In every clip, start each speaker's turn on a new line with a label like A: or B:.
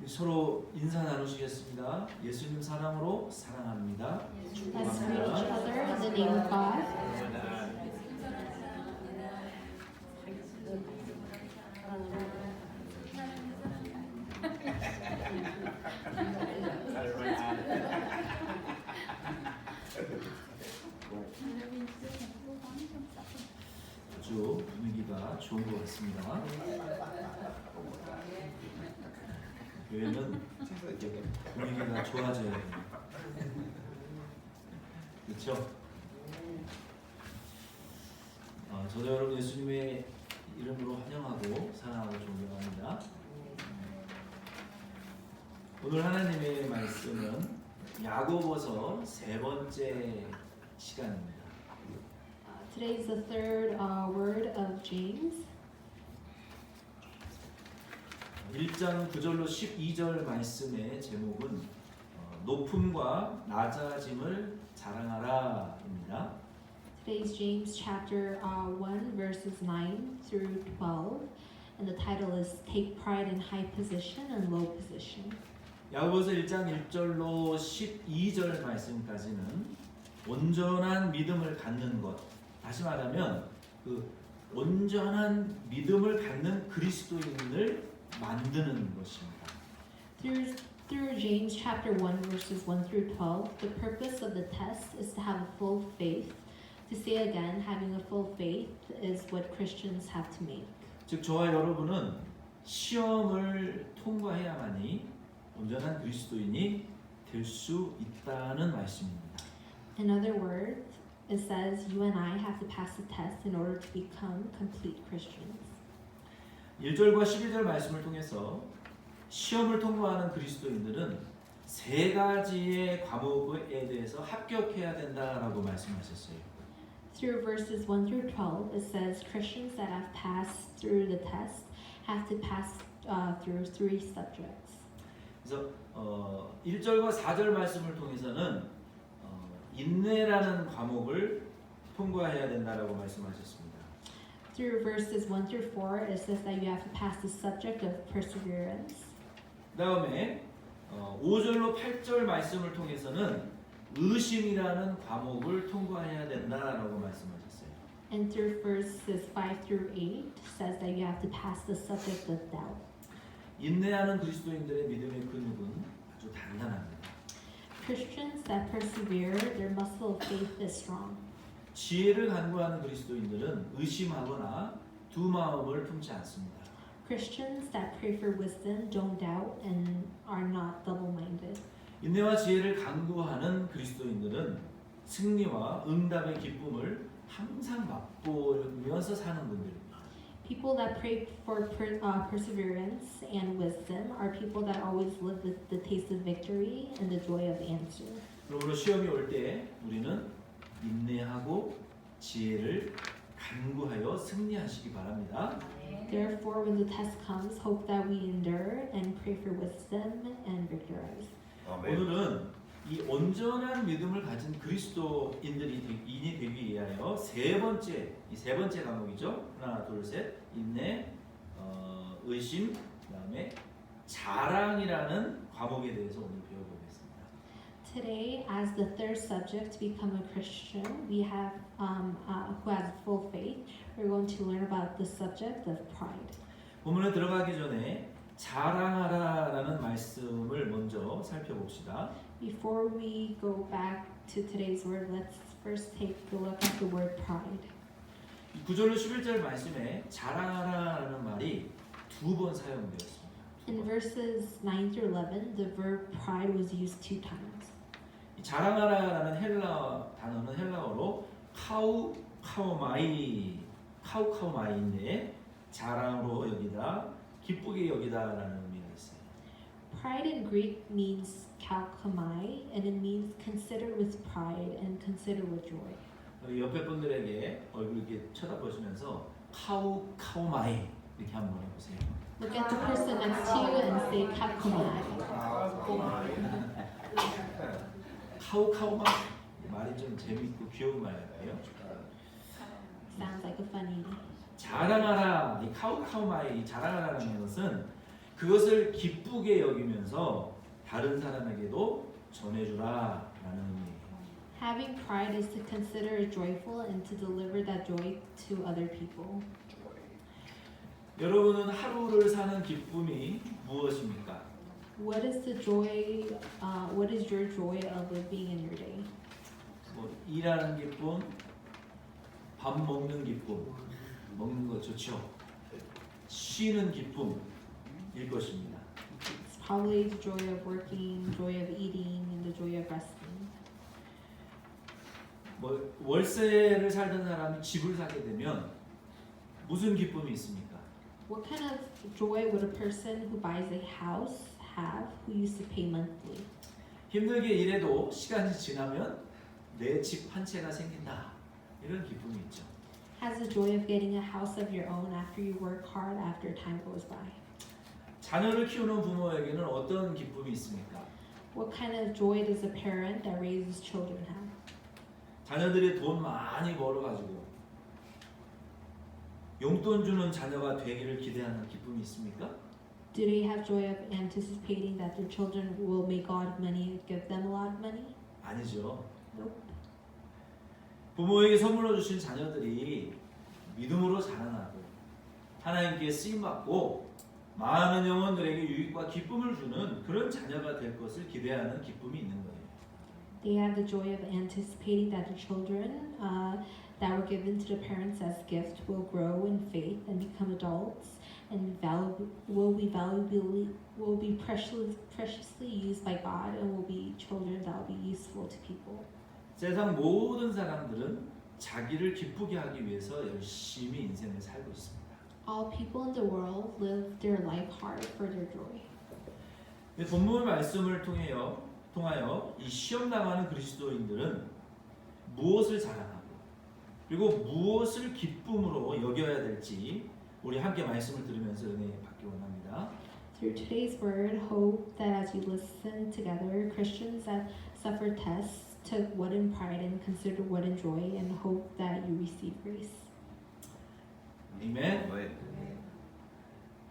A: 서로 인사 나누시겠습니다. 예수님 사랑으로 사랑합니다.
B: Let's greet each other in the name of God.
A: 아주 분위기가 좋은 것 같습니다. 교회는 분위기가 좋아져야 됩니다. 그렇죠? 저도 여러분 예수님의 이름으로 환영하고 사랑하고 존경합니다. 오늘 하나님의 말씀은 야고보서 3번째 시간입니다.
B: Today is the third word of James.
A: 1장 9절로 12절 말씀의 제목은 높음과 낮아짐을 자랑하라입니다.
B: Today's James chapter 1 verses 9 through 12 and the title is Take Pride in High Position and Low Position.
A: 야고보서 1장 1절로 12절 말씀까지는 온전한 믿음을 갖는 것, 다시 말하면 그 온전한 믿음을 갖는 그리스도인을 만드는 것입니다.
B: Through James chapter 1 verses 1 through 12, the purpose of the test is to have a full faith. To say again, having a full faith is what Christians have to make.
A: 즉 저와 여러분은 시험을 통과해야만이 온전한 그리스도인이 될 수 있다는 말씀입니다.
B: In other words, it says you and I have to pass the test in order to become complete Christians.
A: 1절과 12절 말씀을 통해서 시험을 통과하는 그리스도인들은 3가지의 과목에 대해서 합격해야 된다라고 말씀하셨어요.
B: Through verses 1 through 12, it says Christians that have passed through the test have to pass through 3 subjects.
A: 그래서 1절과 4절 말씀을 통해서는 인내라는 과목을 통과해야 된다라고 말씀하셨습니다.
B: Through verses 1 through 4, it says that you have to pass the subject of perseverance.
A: 그다음에 5절로 8절 말씀을 통해서는 의심이라는 과목을 통과해야 된다라고 말씀하셨어요.
B: And through verses 5 through 8 says that you have to pass the subject of doubt.
A: 인내하는 그리스도인들의 믿음의 근육은 아주 단단합니다.
B: Christians that persevere, their muscle of faith is strong.
A: 지혜를 간구하는 그리스도인들은 의심하거나 두 마음을 품지 않습니다.
B: Christians that pray for wisdom don't doubt and are not double-minded.
A: 인내와 지혜를 간구하는 그리스도인들은 승리와 응답의 기쁨을 항상 맛보면서 사는 분들입니다.
B: People that pray for perseverance and wisdom are people that always live with the taste of victory and the joy of answer.
A: 그러므로 시험이 올 때 우리는 인내하고 지혜를 간구하여 승리하시기 바랍니다.
B: Therefore, when the test comes, hope that we endure and pray for wisdom and victorize.
A: 오늘은 이 온전한 믿음을 가진 그리스도인이 되기 위하여 세 번째 과목이죠. 하나, 둘, 셋. 인내, 의심, 그다음에 자랑이라는 과목에 대해서 오늘 배워보겠습니다.
B: Today, as the third subject to become a Christian, we have who has full faith. We're going to learn about the subject of pride.
A: 본문에 들어가기 전에 자랑하라라는 말씀을 먼저 살펴봅시다.
B: Before we go back to today's word, let's first take a look at the word pride.
A: 9절로 11절 말씀에 자랑하라라는 말이 2번 사용되었습니다.
B: In verses 9 through 11, the verb pride was used 2 times.
A: 이 자랑하라라는 단어는 헬라어로 카우카우마이인데 자랑으로 여기다, 기쁘게 여기다라는 의미가 있어요.
B: Pride in Greek means kalkamai, and it means consider with pride and consider with joy.
A: 옆에 분들에게 얼굴 이렇게 쳐다보시면서 카우카우마이 이렇게 한번 해보세요.
B: Look at the person next to you and say kalkamai.
A: 카우카우마이 말이 좀 재밌고 귀여운 말 같아요.
B: Sounds like a funny.
A: 자랑하라, 이 카우카우마이 자랑하라는 것은 그것을 기쁘게 여기면서 다른 사람에게도 전해주라 라는 의미예요.
B: Having pride is to consider it joyful and to deliver that joy to other people.
A: 여러분은 하루를 사는 기쁨이 무엇입니까?
B: What is the joy? What is your joy of living in your day?
A: 뭐 일하는 기쁨, 밥 먹는 기쁨, 먹는 거 좋죠. 쉬는 기쁨일 것입니다.
B: It's probably the joy of working, joy of eating, and the joy of resting.
A: 뭐 월세를 살던 사람이 집을 사게 되면 무슨 기쁨이 있습니까?
B: What kind of joy would a person who buys a house have who used to pay monthly?
A: 힘들게 일해도 시간이 지나면 내 집 한 채가 생긴다. 이런 기쁨이 있죠.
B: Has the joy of getting a house of your own after you work hard after time goes by.
A: 자녀를 키우는 부모에게는 어떤 기쁨이 있습니까?
B: What kind of joy does a parent that raises children have?
A: 자녀들이 돈 많이 벌어가지고 용돈 주는 자녀가 되기를 기대하는 기쁨이 있습니까?
B: Do they have joy of anticipating that their children will make a lot of money and give them a lot of money?
A: 아니죠.
B: Nope.
A: 부모에게 선물로 주신 자녀들이 믿음으로 자라나고 하나님께 쓰임받고 많은 영혼들에게 유익과 기쁨을 주는 그런 자녀가 될 것을 기대하는 기쁨이 있는 거예요.
B: They have the joy of anticipating that the children that were given to the parents as gift will grow in faith and become adults and will be preciously used by God and will be children that will be useful to people.
A: 세상 모든 사람들은 자기를 기쁘게 하기 위해서 열심히 인생을 살고 있습니다.
B: All people in the world live their life hard for their joy.
A: 본문 말씀을 통하여 이 시험 당하는 그리스도인들은 무엇을 자랑하고 그리고 무엇을 기쁨으로 여겨야 될지 우리 함께 말씀을 들으면서 은혜 받기 원합니다.
B: Through today's word, hope that as you listen together, Christians that suffer tests took what in pride and considered what in joy, and hope that you receive grace.
A: 아멘.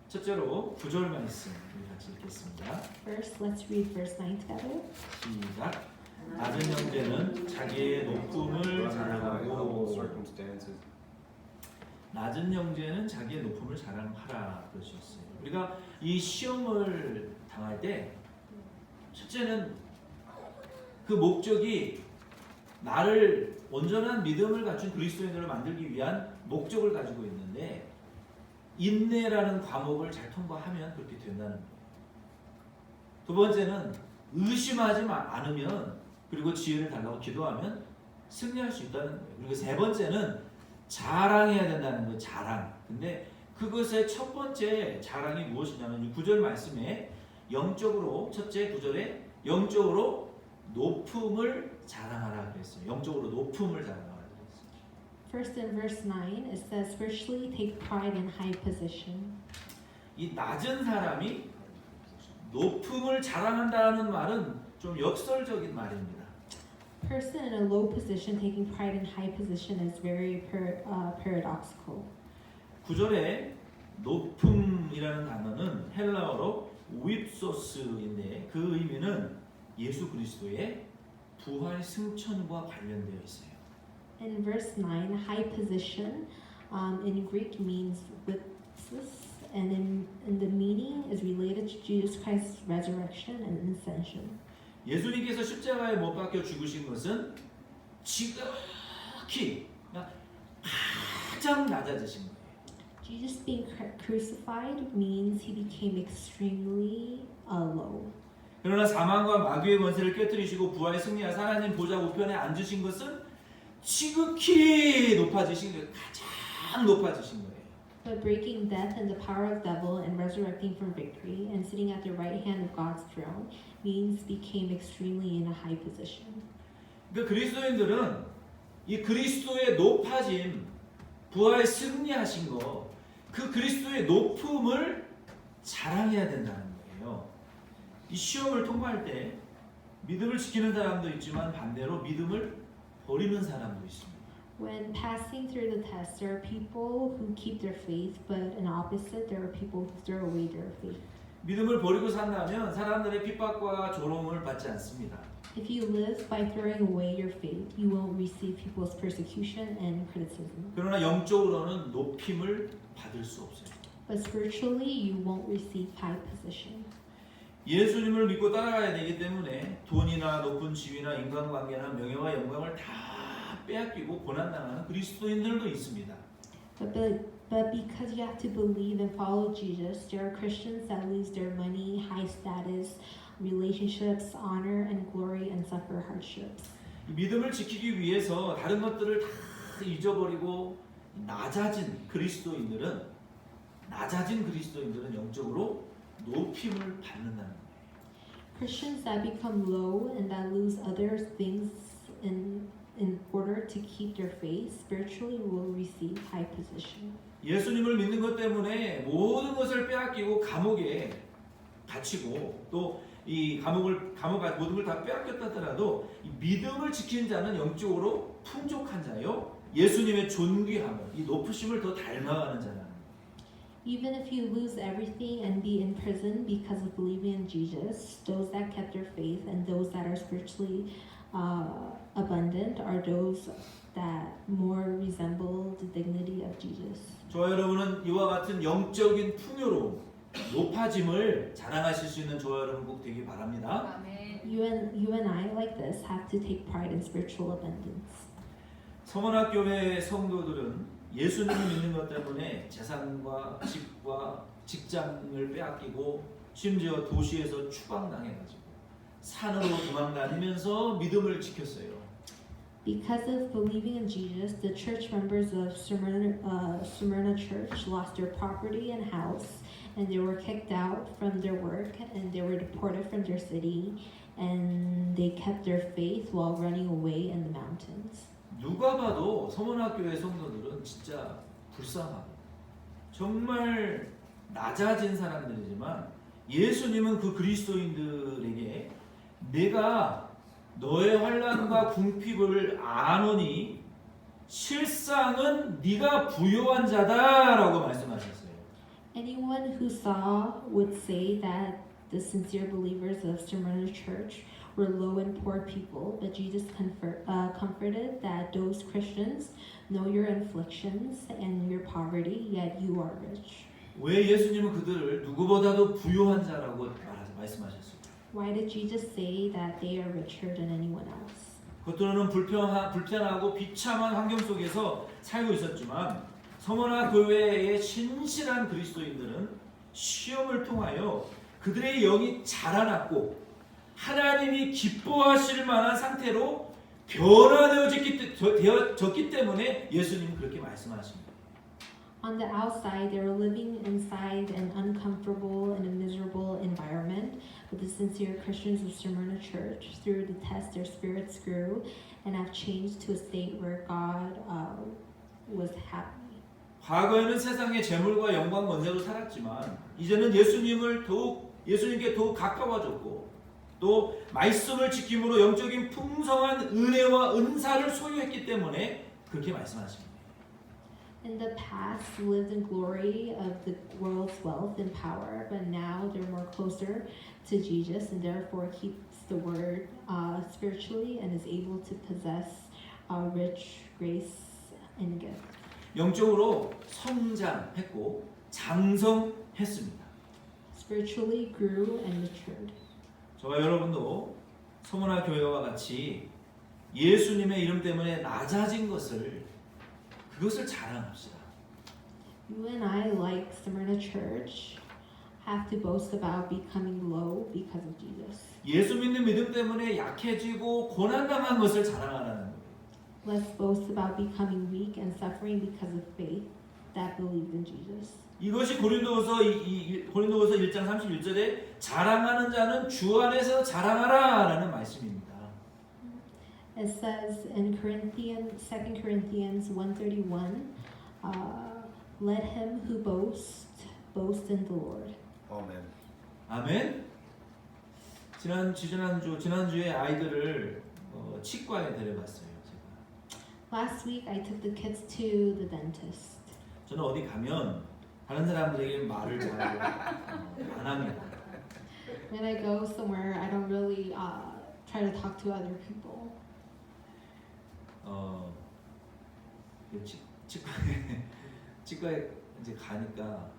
A: 첫째로 9절 말씀 우리 같이 읽겠습니다.
B: First, let's read verse 9 together.
A: 시작. 낮은 형제는 자기의 높음을 자랑하고 낮은 형제는 자기의 높음을 자랑하라 그러셨어요. 우리가 이 시험을 당할 때 첫째는 그 목적이 나를 온전한 믿음을 갖춘 그리스도인으로 만들기 위한 목적을 가지고 있는데 인내라는 과목을 잘 통과하면 그렇게 된다는 거예요. 두 번째는 의심하지 않으면 그리고 지혜를 달라고 기도하면 승리할 수 있다는 거예요. 그리고 세 번째는 자랑해야 된다는 거예요. 자랑. 근데 그것의 첫 번째 자랑이 무엇이냐면 9절 말씀에 영적으로 첫째 9절에 영적으로 높음을 자랑하라 그랬어요. 영적으로 높음을 자랑하라 그랬어요.
B: First in verse 9, it says, spiritually take pride in high position.
A: 이 낮은 사람이 높음을 자랑한다는 말은 좀 역설적인 말입니다.
B: Person in a low position taking pride in high position is very paradoxical.
A: 9절에 높음이라는 단어는 헬라어로 윕소스인데 그 의미는 예수 그리스도의 부활 승천과 관련되어 있어요.
B: In verse 9, high position in Greek means witness, and in the meaning is related to Jesus Christ's resurrection and ascension.
A: 예수님께서 십자가에 못 박혀 죽으신 것은 지극히 가장 낮아지신 거예요.
B: Jesus being crucified means he became extremely low.
A: 그러나 사망과 마귀의 권세를 깨뜨리시고 부활의 승리하사 하나님 보좌 우편에 앉으신 것은 지극히 높아지신 거예요. 가장 높아지신 거예요.
B: But breaking death and the power of devil and resurrecting from victory and sitting at the right hand of God's throne means became extremely in a high position.
A: 그 그리스도인들은 이 그리스도의 높아짐, 부활 승리하신 거, 그 그리스도의 높음을 자랑해야 된다는 거예요. 이 시험을 통과할 때 믿음을 지키는 사람도 있지만 반대로 믿음을 버리는 사람도 있습니다.
B: When passing through the test, there are people who keep their faith, but in opposite, there are people who throw away their faith.
A: 믿음을 버리고 산다면 사람들의 핍박과 조롱을 받지 않습니다.
B: If you live by throwing away your faith, you won't receive people's persecution and criticism.
A: 그러나 영적으로는 높임을 받을 수 없어요.
B: But spiritually, you won't receive high position.
A: 예수님을 믿고 따라가야 되기 때문에 돈이나 높은 지위나 인간관계나 명예와 영광을 다 빼앗기고 고난당하는 그리스도인들도 있습니다.
B: But because you have to believe and follow Jesus, there are Christians that lose their money, high status, relationships, honor, and glory, and suffer hardships.
A: 이 믿음을 지키기 위해서 다른 것들을 다 잊어버리고 낮아진 그리스도인들은 영적으로 높임을 받는다는 거예요.
B: Christians that become low and that lose other things in order to keep their faith spiritually will receive high position.
A: 예수님을 믿는 것 때문에 모든 것을 빼앗기고 감옥에 갇히고 또 이 모든 걸 다 빼앗겼다 하더라도 이 믿음을 지키는 자는 영적으로 풍족한 자요. 예수님의 존귀함을 이 높으심을 더 닮아가는 자라는 거예요.
B: Even if you lose everything and be in prison because of believing in Jesus, those that kept their faith and those that are spiritually abundant are those that more resemble the dignity of Jesus.
A: 저와 여러분은 이와 같은 영적인 풍요로움, 높아짐을 자랑하실 수 있는 저와 여러분 꼭 되기 바랍니다.
B: You and I, like this, have to take pride in spiritual abundance.
A: 서원학교회 성도들은 예수님을 믿는 것 때문에 재산과 집과 직장을 빼앗기고 심지어 도시에서 추방당해가지고 산으로 도망다니면서 믿음을 지켰어요.
B: Because of believing in Jesus, the church members of Smyrna Church lost their property and house, and they were kicked out from their work, and they were deported from their city, and they kept their faith while running away in the mountains.
A: 누가 봐도 서원학교회 성도들은 진짜 불쌍하고 정말 낮아진 사람들이지만 예수님은 그 그리스도인들에게 내가 너의 환난과 궁핍을 아노니 실상은 네가 부요한 자다라고 말씀하셨어요.
B: Anyone who saw would say that the sincere believers of Smyrna Church were low and poor people, but Jesus comforted that those Christians know your afflictions and your poverty, yet you are rich.
A: 왜 예수님은 그들을 누구보다도 부요한 자라고 말씀하셨어요?
B: Why did Jesus say that they are richer than anyone else?
A: 겉으로는 불편하고 비참한 환경 속에서 살고 있었지만 서머나 교회의 신실한 그리스도인들은 시험을 통하여 그들의 영이 자라났고 하나님이 기뻐하실 만한 상태로 변화되어졌기 때문에 예수님은 그렇게 말씀하십니다.
B: On the outside, they were living inside an uncomfortable and a miserable environment. But the sincere Christians of Smyrna Church, through the test, their spirits grew and have changed to a state where God was happy.
A: 과거에는 세상의 재물과 영광 권세로 살았지만 이제는 예수님께 더욱 가까워졌고 또 말씀을 지킴으로 영적인 풍성한 은혜와 은사를 소유했기 때문에 그렇게 말씀하십니다.
B: In the past, lived in glory of the world's wealth and power, but now they're more closer to Jesus and therefore keeps the word spiritually and is able to possess rich grace and gift.
A: 영적으로 성장했고 장성했습니다.
B: Spiritually grew and matured.
A: 저와 여러분도 서문화 교회와 같이 예수님의 이름 때문에 낮아진 그것을 자랑합시다.
B: You and I, like Smyrna Church, have to boast about becoming low because of Jesus.
A: 예수 믿는 믿음 때문에 약해지고 고난당한 것을 자랑하라는 거예요.
B: Let's boast about becoming weak and suffering because of faith that believed in Jesus.
A: 이것이 고린도후서 1장 31절에 자랑하는 자는 주 안에서 자랑하라라는 말씀입니다.
B: It says in 2 Corinthians 1:31, let him who boast in the Lord.
C: 아멘.
A: 아멘. 지난주에 아이들을 치과에 데려갔어요. 제가.
B: Last week I took the kids to the dentist.
A: 저는 어디 가면 다른 사람들에게 말을 잘 안 합니다.
B: When I go somewhere, I don't really try to talk to other people.
A: 치과에 이제 가니까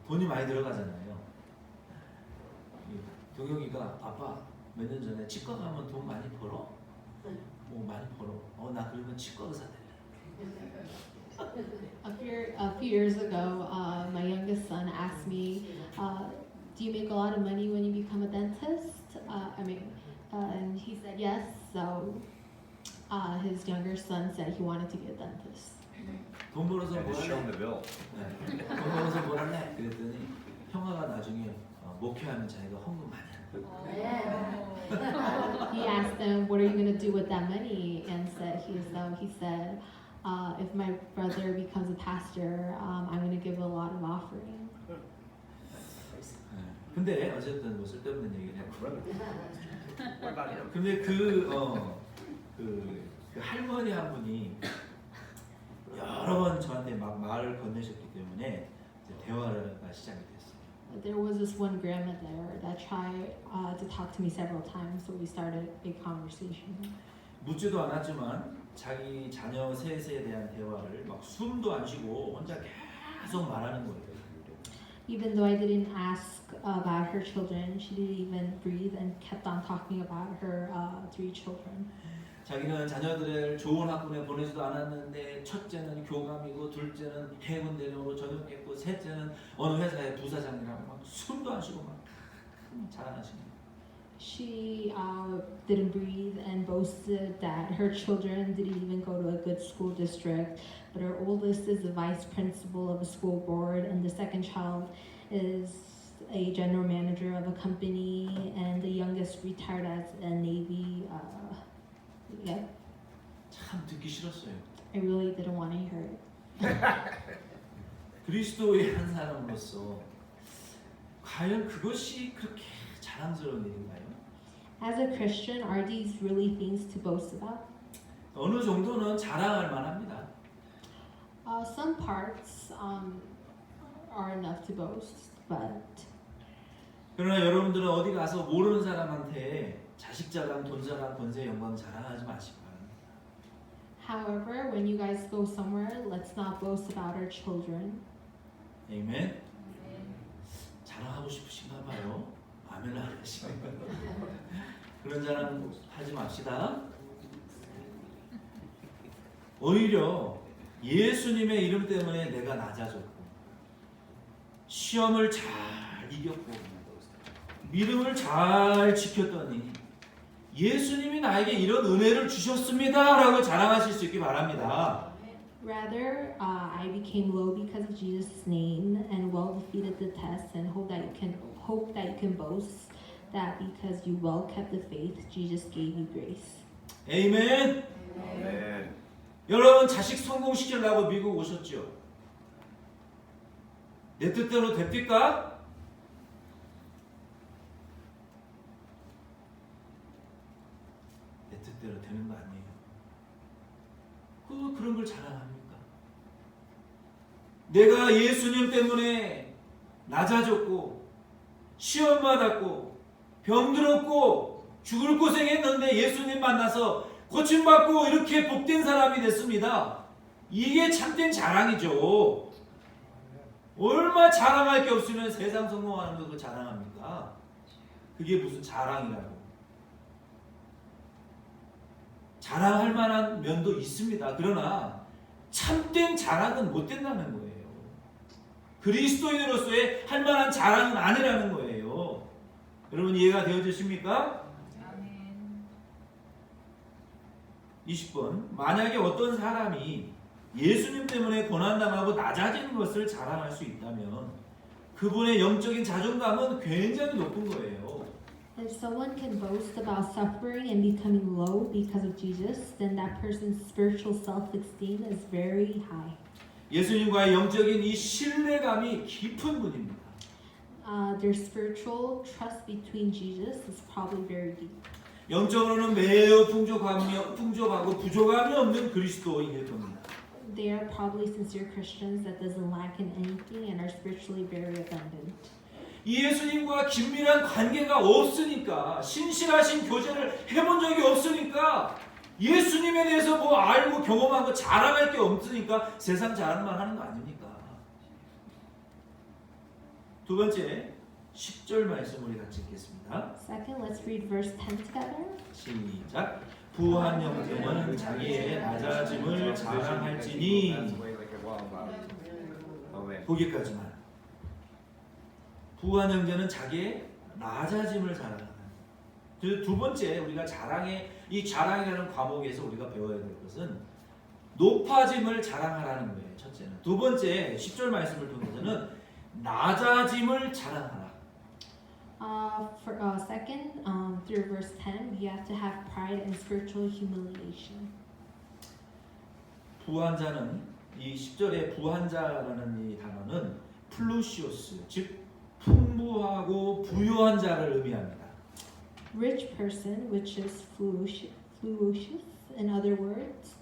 A: 돈이 많이 들어가잖아요. 동혁이가 아빠 몇 년 전에 치과 가면 돈 많이 벌어? 많이 벌어. 나 그러면 치과 의사 될래.
B: A few years ago, my youngest son asked me, "Do you make a lot of money when you become a dentist?" And he said yes. So his younger son said he wanted to be a dentist.
A: 돈 벌어서
C: And
A: 뭐
C: just show them
A: 할래?
C: the bill.
A: 돈 벌어서 뭐 할래? 그랬더니 형아가 나중에 목회하면 자기가 헌금 많이 한다.
B: He asked them, "What are you going to do with that money?" And he said, "If my brother becomes a pastor, I'm going to give a lot of offering."
A: 근데 어쨌든 뭐 쓸데없는 얘기를 했고.
C: What about him?
A: 근데 그 할머니 한 분이 여러 번 저한테 막 말을 건네셨기 때문에 이제 대화가 시작이 됐어요.
B: There was this one grandma there that tried to talk to me several times, so we started a conversation.
A: 묻지도 않았지만 자기 자녀 셋에 대한 대화를 막 숨도 안 쉬고 혼자 계속 말하는 거예요.
B: Even though I didn't ask about her children, she didn't even breathe and kept on talking about her 3 children.
A: 자기는 자녀들을 좋은 학군에 보내지도 않았는데 첫째는 교감이고 둘째는 해군대령으로 전역했고 셋째는 어느 회사의 부사장이라고 막 숨도 안 쉬고 막 자랑하시는 거예요.
B: She didn't breathe and boasted that her children didn't even go to a good school district, but her oldest is the vice principal of a school board, and the second child is a general manager of a company, and the youngest retired as a Navy. Yeah,
A: 참 듣기 싫었어요.
B: I really didn't want to hear it.
A: 그리스도의 한 사람으로서 과연 그것이 그렇게 자랑스러운 일인가요?
B: As a Christian, are these really things to boast about?
A: 어느 정도는 자랑할 만합니다.
B: Some parts are enough to boast, but
A: 그러나 여러분들은 어디 가서 모르는 사람한테 자식 자랑, 돈 자랑, 권세, 영광 자랑하지 마시기 바랍니다.
B: however, when you guys go somewhere, let's not boast about our children.
A: 아멘. 자랑하고 싶으신가 봐요. 아멘 안 하시는 그런 자랑 하지 맙시다. 오히려 예수님의 이름 때문에 내가 낮아졌고 시험을 잘 이겼고 믿음을 잘 지켰더니 예수님이 나에게 이런 은혜를 주셨습니다 라고 자랑하실 수 있기 바랍니다.
B: Rather, I became low because of Jesus' name and well defeated the test, and hope that you can boast that because you well kept the faith, Jesus gave you grace.
A: 아멘.
C: Amen.
A: 여러분 자식 성공시키려고 미국 오셨죠? 내 뜻대로 됩니까? 내 뜻대로 되는 거 아니에요. 그런 걸 자랑합니까? 내가 예수님 때문에 낮아졌고 시험 받았고 병들었고 죽을 고생했는데 예수님 만나서 고침받고 이렇게 복된 사람이 됐습니다. 이게 참된 자랑이죠. 얼마 자랑할 게 없으면 세상 성공하는 거 그거 자랑합니까? 그게 무슨 자랑이라고. 자랑할 만한 면도 있습니다. 그러나 참된 자랑은 못 된다는 거예요. 그리스도인으로서의 할 만한 자랑은 아니라는 거예요. 여러분 이해가 되어지십니까? 20번 만약에 어떤 사람이 예수님 때문에 고난당하고 낮아지는 것을 자랑할 수 있다면 그분의 영적인 자존감은 굉장히 높은 거예요.
B: If someone can boast about suffering and becoming low because of Jesus, then that person's spiritual self-esteem is very high.
A: 예수님과의 영적인 이 신뢰감이 깊은 분입니다.
B: Their spiritual trust between Jesus is probably very deep.
A: 영적으로는 매우 풍족하고 부족함이 없는 그리스도인일 겁니다.
B: They are probably sincere Christians that doesn't lack in anything and are spiritually very abundant.
A: 이 예수님과 긴밀한 관계가 없으니까, 신실하신 교제를 해본 적이 없으니까, 예수님에 대해서 뭐 알고 경험하고 자랑할 게 없으니까 세상 자랑만 하는 거 아닙니까? 두 번째, 10절 말씀 우리 같이 읽겠습니다.
B: Second, let's read verse 10 together.
A: 시작. 부한 영생은 자기의 낮아짐을 자랑할지니. 거기까지만. 부한 형제는 자기의 낮아짐을 자랑하는. 두 번째 우리가 이 자랑이라는 과목에서 우리가 배워야 될 것은 높아짐을 자랑하라는 거예요. 첫째는. 두 번째 10절 말씀을 통해서는 낮아짐을 자랑하라.
B: Second, through verse 10, we have to have pride and spiritual humiliation.
A: 부한자는 이 10절의 부한자라는 이 단어는 플루시오스, 즉 풍부하고 부유한 자를 의미합니다.
B: Rich person, which is fluous, in other words,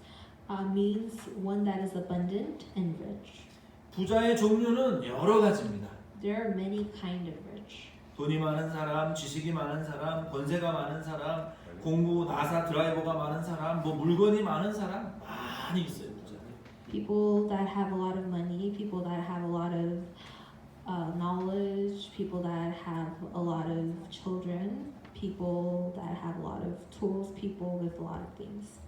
B: means one that is abundant and rich.
A: 부자의 종류는 여러 가지입니다.
B: There are many kind of rich.
A: 돈이 많은 사람, 지식이 많은 사람, 권세가 많은 사람, 공부, 나사 드라이버가 많은 사람, 뭐 물건이 많은 사람 많이 있어요. 부자들.
B: People that have a lot of money, people that have a lot of knowledge, people that have a lot of children, people that have a lot of tools, people with a lot of things.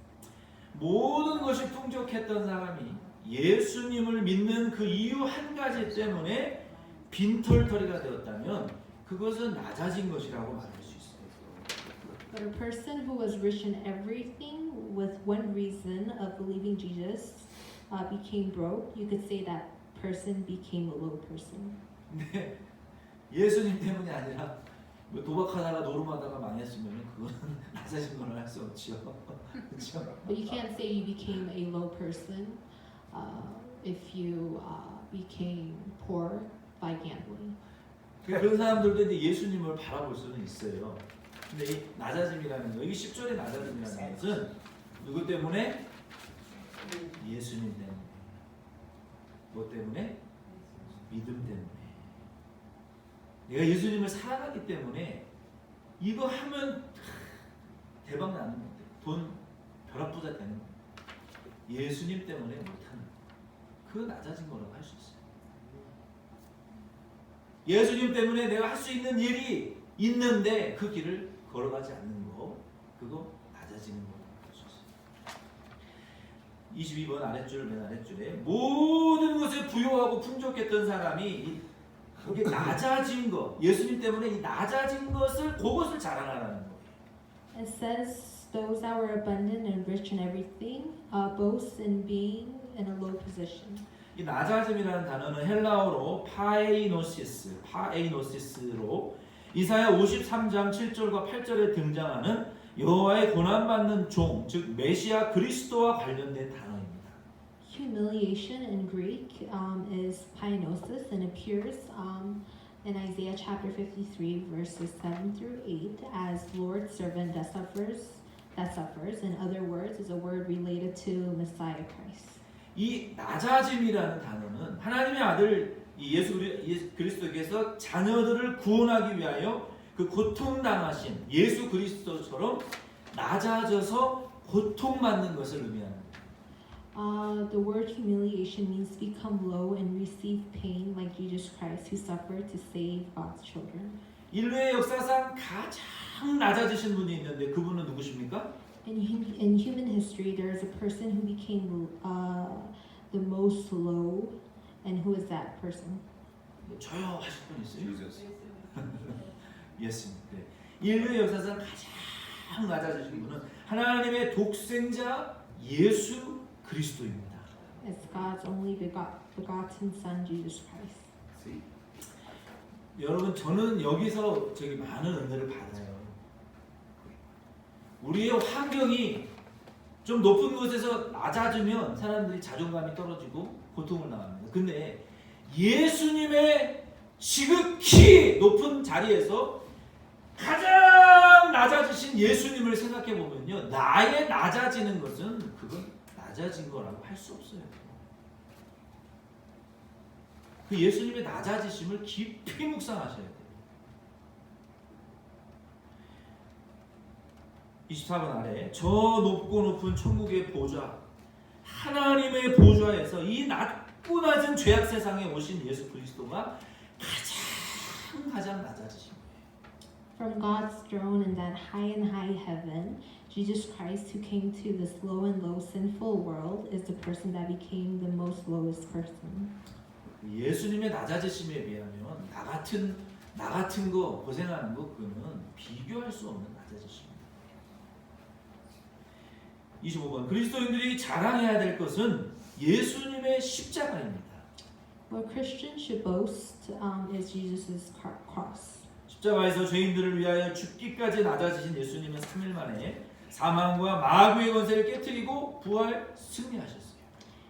A: 모든 것이 풍족했던 사람이 예수님을 믿는 그 이유 한 가지 때문에 빈털터리가 되었다면 그것은 낮아진 것이라고 말할 수 있어요.
B: But a person who was rich in everything with one reason of believing Jesus became broke, you could say that person became a low person.
A: 근데 예수님 때문이 아니라 뭐 도박하다가 노름하다가 망했으면 그거는 낮아진 걸 할 수 없지요. 그렇죠?
B: But you can't say you became a low person if you became poor by gambling.
A: 그런 사람들도 이제 예수님을 바라볼 수는 있어요. 근데 이 낮아짐이라는 거, 이 10절의 낮아짐이라는 것은 누구 때문에? 예수님 때문에. 뭐 때문에? 믿음 때문에. 내가 예수님을 사랑하기 때문에 이거 하면 대박 나는 건데, 돈 벼락부자 되는 거. 예수님 때문에 못하는 거. 그 낮아진 거라고 할 수 있어요. 예수님 때문에 내가 할 수 있는 일이 있는데 그 길을 걸어가지 않는 거, 그거 낮아지는 거라고 할 수 있어요. 22번 아랫줄 맨 아랫줄에 모든 것에 부유하고 풍족했던 사람이 그게 낮아진 거, 예수님 때문에 이 낮아진 것을 그것을 자랑하라는 거예요.
B: It says those that were abundant and rich in everything boast in being in a low position.
A: 이 낮아짐이라는 단어는 헬라어로 파에이노시스로 이사야 53장 7절과 8절에 등장하는 여호와의 고난받는 종, 즉 메시아 그리스도와 관련된 단어입니다.
B: Humiliation in Greek is painosis and appears in Isaiah chapter 53 verses 7 through 8 as Lord's servant that suffers. In other words, is a word related to Messiah Christ.
A: 이 낮아짐이라는 단어는 하나님의 아들 예수 그리스도께서 자녀들을 구원하기 위하여 그 고통당하신 예수 그리스도처럼 낮아져서 고통받는 것을 의미합니다.
B: The word humiliation means become low and receive pain like Jesus Christ who suffered to save God's children.
A: 인류의 역사상 가장 낮아지신 분이 있는데 그분은 누구십니까?
B: In human history, there is a person who became the most low, and who is that person?
A: 저요 하실 분 있어요?
C: Jesus.
A: 예수님. 네. 인류의 역사상 가장 낮아지신 분은 하나님의 독생자 예수 그리스도입니다.
B: It's God's only begotten Son, Jesus Christ.
C: See?
A: 여러분, 저는 여기서 많은 은혜를 받아요. 우리의 환경이 좀 높은 곳에서 낮아지면 사람들이 자존감이 떨어지고 고통을 당합니다. 근데 예수님의 지극히 높은 자리에서 가장 낮아지신 예수님을 생각해 보면요, 나의 낮아지는 것은 그건 낮아진 거라고 할 수 없어요. 그 예수님의 낮아지심을 깊이 묵상하셔야 돼요. 24번 아래 저 높고 높은 천국의 보좌 하나님의 보좌에서 이 낮고 낮은 죄악 세상에 오신 예수 그리스도가 가장 낮아지신 거예요.
B: From God's throne in that high and high heaven, Jesus Christ, who came to this low and low sinful world, is the person that became the most lowest person.
A: 예수님의 낮아지심에 비하면 나 같은 거 고생하는 거 그거는 비교할 수 없는 낮아지심입니다. 25번 그리스도인들이 자랑해야 될 것은 예수님의 십자가입니다.
B: What Christians should boast is Jesus' cross.
A: 십자가에서 죄인들을 위하여 죽기까지 낮아지신 예수님은 3일 만에 사망과 마귀의 권세를 깨뜨리고 부활 승리하셨어요.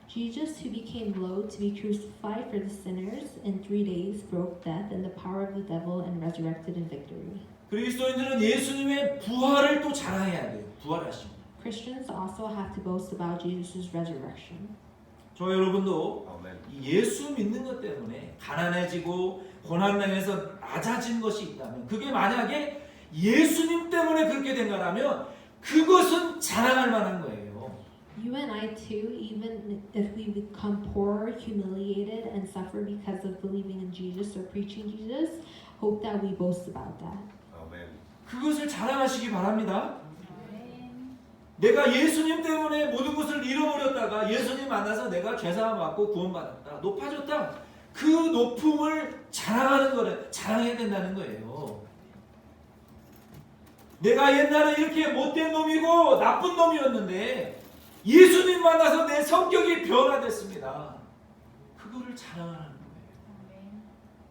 B: Jesus, who became low to be crucified for the sinners, in 3 days broke death and the power of the devil and resurrected in victory.
A: 그리스도인들은 예수님의 부활을 또 자랑해야 돼요. 부활하신 분.
B: Christians also have to boast about Jesus' resurrection.
A: 저 여러분도
C: 아멘.
A: 이 예수 믿는 것 때문에 가난해지고 고난당해서 낮아진 것이 있다면 그게 만약에 예수님 때문에 그렇게 된 거라면 그것은 자랑할 만한 거예요.
B: You and I too, even if we become poor, humiliated, and suffer because of believing in Jesus or preaching Jesus, hope that we boast about that.
C: 아멘.
A: 그것을 자랑하시기 바랍니다. 내가 예수님 때문에 모든 것을 잃어버렸다가 예수님 만나서 내가 죄사함 받고 구원받았다. 높아졌다. 그 높음을 자랑하는 거를 자랑해야 된다는 거예요. 내가 옛날에 이렇게 못된 놈이고 나쁜 놈이었는데 예수님 만나서 내 성격이 변화됐습니다. 그거를 자랑하는 거예요.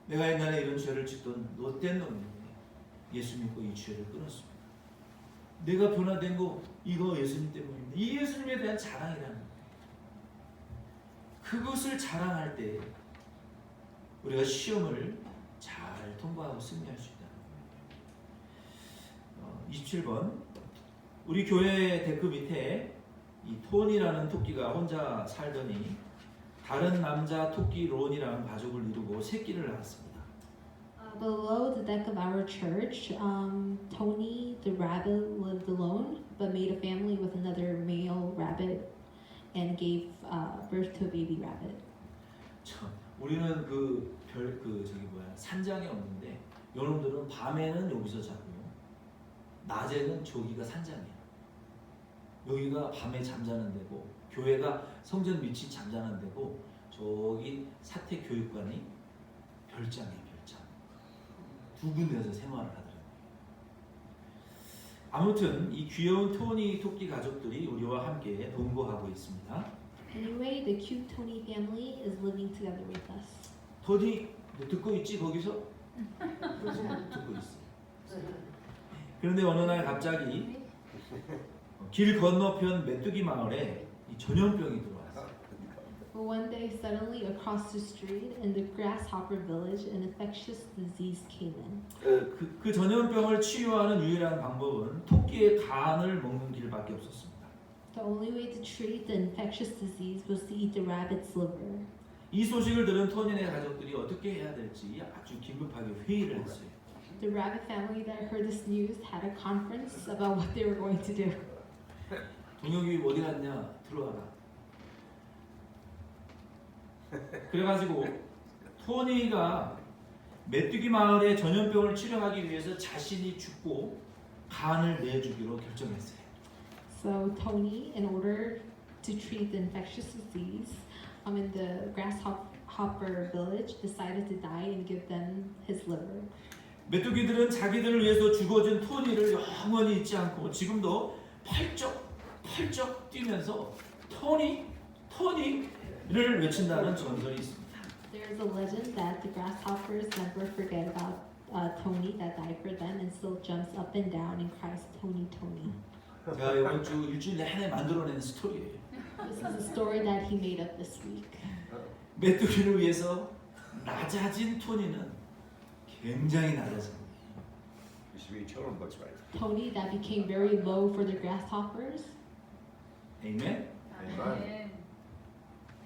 A: 내가 옛날에 이런 죄를 짓던 못된 놈인데 예수 믿고 이 죄를 끊었습니다. 내가 변화된 거 이거 예수님 때문입니다. 이 예수님에 대한 자랑이라는 거예요. 그것을 자랑할 때 우리가 시험을 잘 통과하고 승리할 수 있다는 거예요. 27번 우리 교회 데크 밑에 이 톤이라는 토끼가 혼자 살더니 다른 남자 토끼 론이라는 가족을 이루고 새끼를 낳았습니다.
B: Below the deck of our church, Tony the rabbit lived alone, but made a family with another male rabbit and gave birth to a baby rabbit.
A: 참, 우리는 산장에 없는데 여러분들은 밤에는 여기서 자고요. 낮에는 저기가 산장이에요. 여기가 밤에 잠자는 데고 교회가 성전 밑이 잠자는 데고 저기 사택교육관이 별장이에요. 두 군데에서 생활을 하더라고요. 아무튼 이 귀여운 토니 토끼 가족들이 우리와 함께 동거하고 있습니다.
B: Anyway, the cute Tony family is living together with us.
A: 토니, 너 듣고 있지 거기서? 듣고 있어. 그런데 어느 날 갑자기 길 건너편 메뚜기 마을에 이 전염병이 들어왔어요.
B: But one day, suddenly, across the street in the grasshopper village, an infectious disease came in.
A: 그 전염병을 치유하는 유일한 방법은 토끼의 간을 먹는 길밖에 없었습니다.
B: The only way to treat the infectious disease was to eat the rabbit's liver.
A: 이 소식을 들은 토니네 가족들이 어떻게 해야 될지 아주 긴급하게 회의를 했어요.
B: The rabbit family that heard this news had a conference about what they were going to do.
A: 동혁이 어디 갔냐? 들어와라. 그래가지고 토니가 메뚜기 마을의 전염병을 치료하기 위해서 자신이 죽고 간을 내주기로 결정했어요.
B: So Tony, in order to treat the infectious disease, in the grasshopper village, decided to die and give them his liver.
A: 메뚜기들은 자기들을 위해서 죽어준 토니를 영원히 잊지 않고 지금도 펄쩍 뛰면서 토니를 외친다는 전설이 있습니다.
B: There is a legend that the grasshoppers never forget about Tony that died for them and still jumps up and down and cries Tony, Tony.
A: 제가 이번 주 일주일 내내 만들어낸 스토리예요.
B: This is a story that he made up this week.
A: 메뚜기를 위해서 낮아진 토니는 굉장히 낮아집니다.
C: You should read children's books, right?
B: Tony that became very low for the grasshoppers.
A: 아멘.
C: 아멘.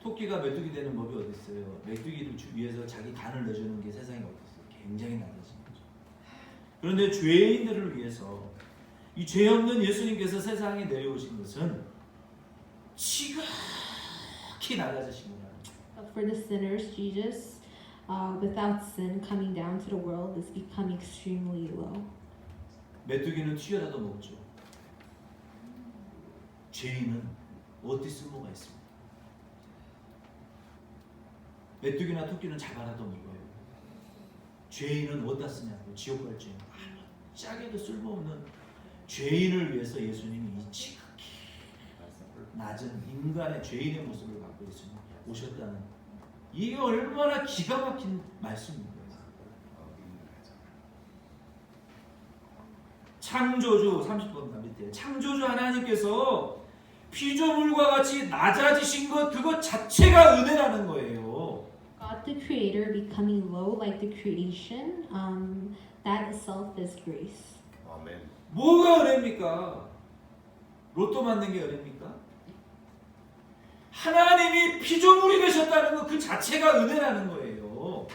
A: 토끼가 메뚜기 되는 법이 어디 있어요? 메뚜기를 위해서 자기 간을 내주는 게 세상에 어디 있어요? 굉장히 낮아진 거죠. 그런데 죄인들을 위해서 이 죄 없는 예수님께서 세상에 내려오신 것은 지극히 낮아지신 거예요.
B: For the sinners, Jesus, without sin, coming down to the world is become extremely low.
A: 메뚜기는 튀어라도 먹죠. 죄인은 어디 쓸모가 있습니까? 메뚜기나 토끼는 잡아라도 먹어요. 죄인은 어디다 쓰냐고, 지옥 갈 죄인. 짝에도 쓸모없는 죄인을 위해서 예수님이 이 지극히 낮은 인간의 죄인의 모습을 갖고 예수님 오셨다는, 이게 얼마나 기가 막힌 말씀입니다. 창조주 30번 밑에 창조주 하나님께서 피조물과 같이 낮아지신 것, 그것 자체가 은혜라는 거예요.
B: God the Creator becoming low like the creation, that itself is grace.
C: 아멘.
A: 뭐가 은혜입니까? 로또 맞는 게 은혜입니까? 하나님이 피조물이 되셨다는 것 그 자체가 은혜라는 거예요.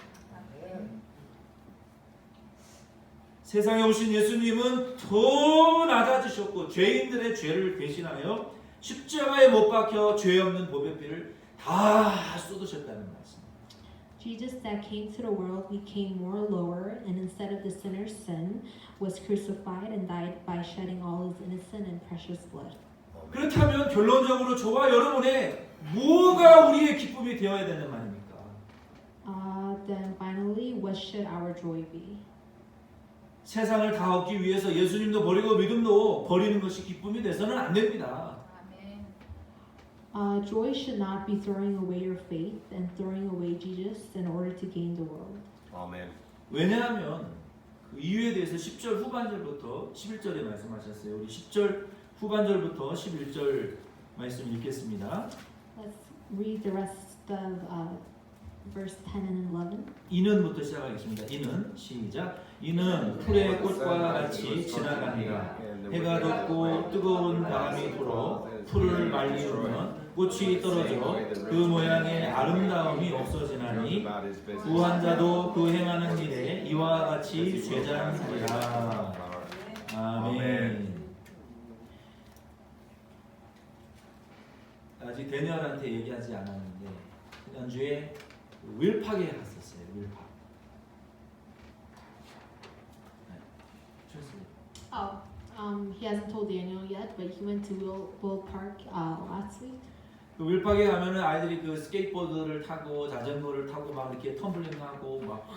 A: 세상에 오신 예수님은 더 낮아지셨고 죄인들의 죄를 대신하여 십자가에 못 박혀 죄 없는 보배피를 다 쏟으셨다는 말씀.
B: Jesus that came to the world became more lower, and instead of the sinner's sin, was crucified and died by shedding all his innocent and precious blood.
A: 그렇다면 결론적으로 저와 여러분의 뭐가 우리의 기쁨이 되어야 되는 말입니까?
B: Then finally, what should our joy be?
A: 세상을 다 얻기 위해서 예수님도 버리고 믿음도 버리는 것이 기쁨이 돼서는 안 됩니다.
B: Joy should not be throwing away your faith and throwing away Jesus in order to gain the world.
C: 아멘.
A: 왜냐하면 그 이유에 대해서 10절 후반절부터 11절에 말씀하셨어요. 우리 10절 후반절부터 11절 말씀 읽겠습니다.
B: Let's read the rest of verse 10 and 11.
A: 이는부터 시작하겠습니다. 이는 시작. 이는 풀의 꽃과 같이 지나갑니다. 해가 돋고 뜨거운 바람이 불어 풀을 말리우면 꽃이 떨어져 그 모양의 아름다움이 없어지나니 구한 자도 그 행하는 일에 이와 같이 쇠잔하리라. 아멘. 아직 데니얼한테 얘기하지 않았는데 지난주에 윌팍에 갔었어요. 윌팍.
B: He hasn't told Daniel yet, but he went to Will Park last week.
A: 그 윌팍에 가면은 아이들이 그 스케이트보드를 타고 자전거를 타고 막 이렇게 텀블링하고 막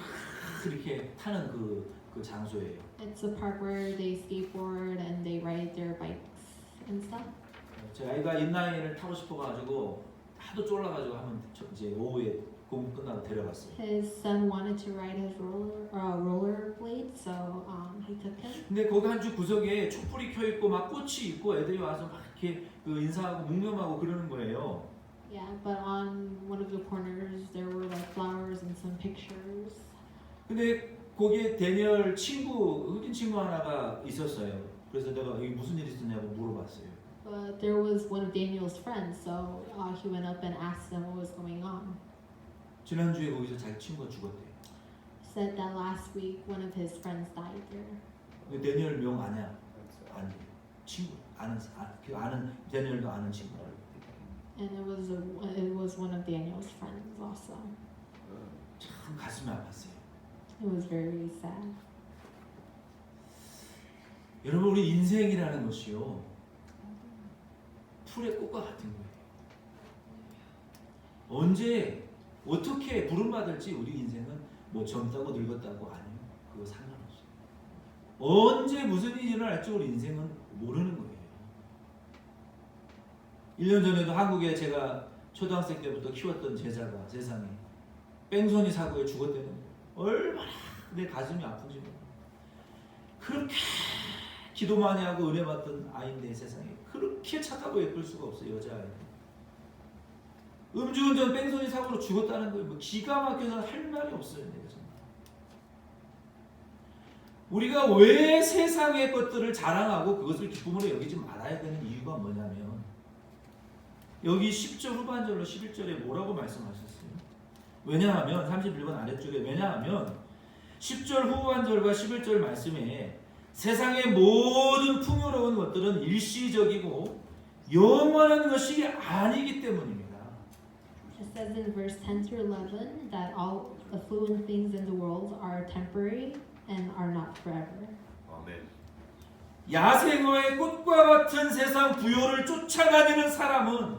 A: 이렇게 타는 그 장소예요.
B: It's a park where they skateboard and they ride their bikes and stuff.
A: 제 아이가 인라인을 타고 싶어가지고 하도 쫄라가지고 한번 이제 오후에 공부 끝나고 데려갔어요.
B: His son wanted to ride his rollerblade, so he took him.
A: 근데 거기 한 주 구석에 촛불이 켜 있고 막 꽃이 있고 애들이 와서 막 이렇게 그 인사하고 묵념하고 그러는 거예요.
B: Yeah, but on one of the corners there were like flowers and some pictures.
A: 근데 거기에 데니얼 친구, 흑인 친구 하나가 있었어요. 그래서 내가 여기 무슨 일 있었냐고 물어봤어요.
B: But there was one of Daniel's friends, so he went up and asked them what was going on.
A: 지난주에 거기서 자기 친구가 죽었대요.
B: Said that last week one of his friends died there.
A: 근데 데니얼 명 아냐? 아니, 친구 아는 데니얼도 아는 친구.
B: And it was one of Daniel's friends also.
A: 참 가슴이 아팠어요.
B: It was very sad.
A: 여러분 우리 인생이라는 것이요 풀의 꽃과 같은 거예요. 언제 어떻게 부름받을지 우리 인생은 뭐 젊다고 늙었다고 아니요. 그거 상관없어요. 언제 무슨 일이 일어날지 우리 인생은 모르는 거예요. 1년 전에도 한국에 제가 초등학생 때부터 키웠던 제자가 세상에 뺑소니 사고에 죽었다는 거예요. 얼마나 내 가슴이 아픈지 몰라요. 그렇게 기도 많이 하고 은혜 받던 아이인데 세상에 그렇게 착하고 예쁠 수가 없어요. 여자아이. 음주운전 뺑소니 사고로 죽었다는 거예요. 뭐 기가 막혀서 할 말이 없어요. 내가 정말. 우리가 왜 세상의 것들을 자랑하고 그것을 기쁨으로 여기지 말아야 되는 이유가 뭐냐면 여기 10절 후반절로 11절에 뭐라고 말씀하셨어요? 왜냐하면 31번 아래쪽에 왜냐하면 10절 후반절과 11절 말씀에 세상의 모든 풍요로운 것들은 일시적이고 영원한 것이 아니기 때문입니다.
B: It says in verse 10 through 11 that all affluent things in the world are temporary and are not forever.
C: Amen.
A: 야생화의 꽃과 같은 세상 부요를 쫓아다니는 사람은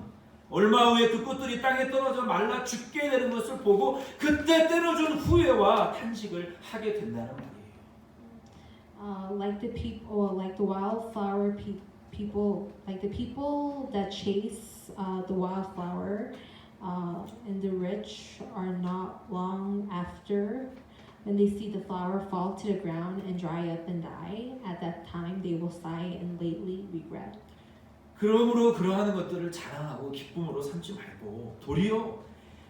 A: 얼마 후에 그 꽃들이 땅에 떨어져 말라 죽게 되는 것을 보고 그때 때려준 후회와 탄식을 하게 된다는 말이에요.
B: Like the people, like the wildflower people, like the people that chase the wildflower, and the rich are not long after when they see the flower fall to the ground and dry up and die. At that time, they will sigh and lately regret.
A: 그러므로 그러한 것들을 자랑하고 기쁨으로 삼지 말고 도리어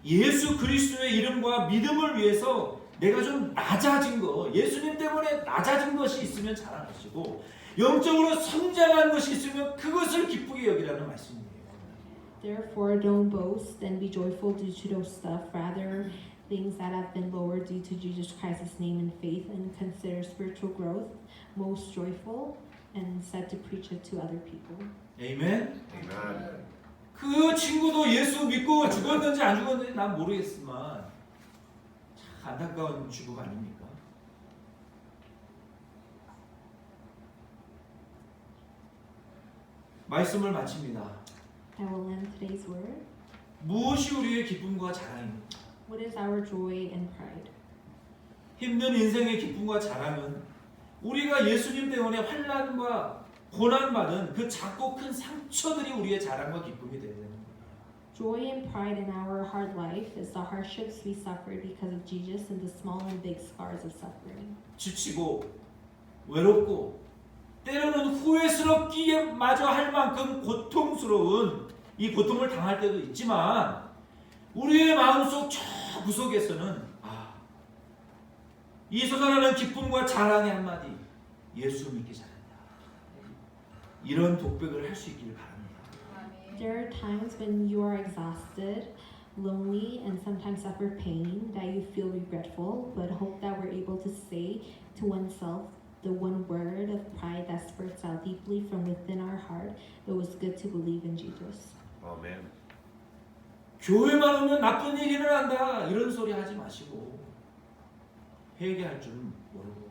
A: 예수 그리스도의 이름과 믿음을 위해서 내가 좀 낮아진 거, 예수님 때문에 낮아진 것이 있으면 자랑하시고 영적으로 성장한 것이 있으면 그것을 기쁘게 여기라는 말씀이에요.
B: Therefore, don't boast and be joyful due to those stuff. Rather, things that have been lowered due to Jesus Christ's name and faith, and consider spiritual growth most joyful, and set to preach it to other people.
A: 아멘.
C: Amen.
A: 그 친구도 예수 믿고 죽었는지 안 죽었는지 난 모르겠지만 참 안타까운 죽음 아닙니까? 말씀을 마칩니다.
B: I will end today's word.
A: 무엇이 우리의 기쁨과 자랑입니까?
B: What is our joy and pride?
A: 힘든 인생의 기쁨과 자랑은 우리가 예수님 때문에 환난과 고난받은 그 작고 큰 상처들이 우리의 자랑과 기쁨이 되는 거예요.
B: Joy and pride in our hard life is the hardships we suffer because of Jesus and the small and big scars of suffering.
A: 지치고 외롭고 때로는 후회스럽기에 마저 할 만큼 고통스러운 이 고통을 당할 때도 있지만 우리의 마음속 저 구석에서는 이 솟아나는 기쁨과 자랑의 한마디, 예수 믿기 잘한다. 이런 독백을 할 수 있기를 바랍니다.
B: There are times when you are exhausted, lonely, and sometimes suffer pain that you feel regretful, but hope that we're able to say to oneself the one word of pride that spurts out deeply from within our heart. It was good to believe in Jesus.
C: Amen.
A: 교회만 오면 나쁜 일이 일어난다 이런 소리 하지 마시고 회개할 줄은 모르고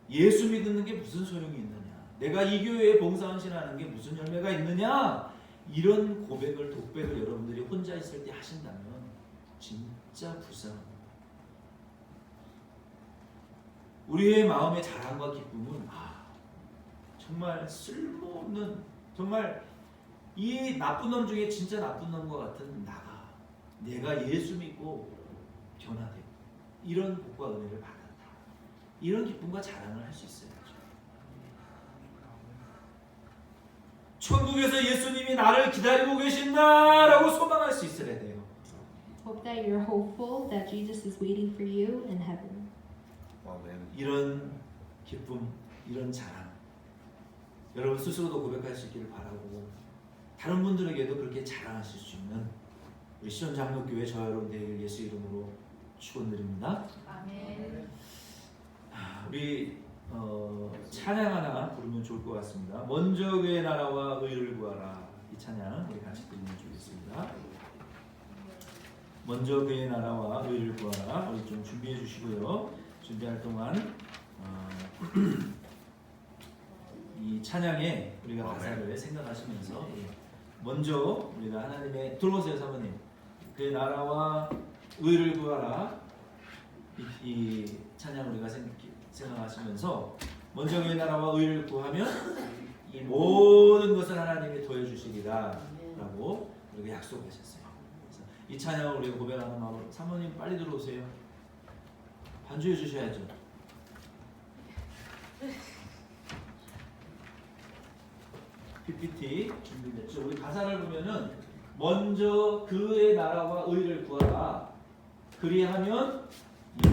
A: 예수 믿는 게 무슨 소용이 있느냐, 내가 이 교회에 봉사헌신하는 게 무슨 열매가 있느냐, 이런 고백을 독백을 여러분들이 혼자 있을 때 하신다면 진짜 불쌍합니다. 우리의 마음의 자랑과 기쁨은 정말 쓸모없는, 정말 이 나쁜 놈 중에 진짜 나쁜 놈과 같은 내가 예수 믿고 변화되고 이런 복과 은혜를 받았다. 이런 기쁨과 자랑을 할 수 있어야죠. 천국에서 예수님이 나를 기다리고 계신다라고 소망할 수 있어야 돼요.
B: Hope that you're hopeful that Jesus is waiting for you in heaven.
C: Amen.
A: 이런 기쁨, 이런 자랑 여러분 스스로도 고백할 수 있기를 바라고 다른 분들에게도 그렇게 자랑하실 수 있는 우리 시온 장로교회 저와 여러분 되길 예수 이름으로 축원드립니다.
D: 아멘.
A: 우리 찬양 하나 부르면 좋을 것 같습니다. 먼저 그의 나라와 의를 구하라. 이 찬양 우리 같이 드리면 좋겠습니다. 먼저 그의 나라와 의를 구하라. 우리 좀 준비해 주시고요. 준비할 동안 이 찬양에 우리가 가사를 생각하시면서 먼저 우리가 하나님의 들어오세요 사모님. 그의 나라와 의를 구하라. 이 찬양 우리가 생각하시면서 먼저 그의 나라와 의를 구하면 이 모든 것을 하나님이 더해주시리라 라고 우리가 약속하셨어요. 그래서 이 찬양을 우리가 고백하는 마음으로 사모님 빨리 들어오세요. 반주해 주셔야죠. PPT 준비됐죠? 우리 가사를 보면은 먼저 그의 나라와 의를 구하라. 그리하면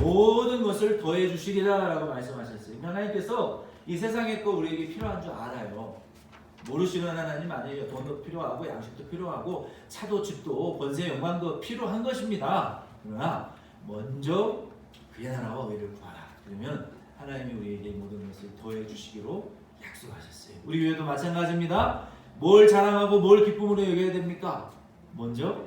A: 모든 것을 더해 주시리라 라고 말씀하셨어요. 하나님께서 이 세상의 거 우리에게 필요한 줄 알아요. 모르시는 하나님 아니에요. 돈도 필요하고 양식도 필요하고 차도 집도 권세 영광도 필요한 것입니다. 그러나 먼저 그의 나라와 의를 구하라. 그러면 하나님이 우리에게 모든 것을 더해 주시기로 약속하셨어요. 우리 교회도 마찬가지입니다. 뭘 자랑하고 뭘 기쁨으로 여겨야 됩니까? 먼저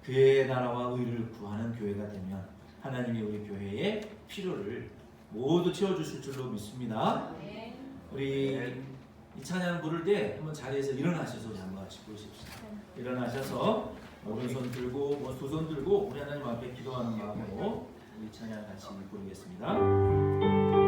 A: 그의 나라와 의를 구하는 교회가 되면 하나님이 우리 교회의 필요를 모두 채워주실 줄로 믿습니다. 우리 이 찬양 부를 때 한번 자리에서 일어나셔서 우리 한번 같이 부르십시다. 일어나셔서 오른손 들고 두 손 들고 우리 하나님 앞에 기도하는 마음으로 우리 찬양 같이 부르겠습니다.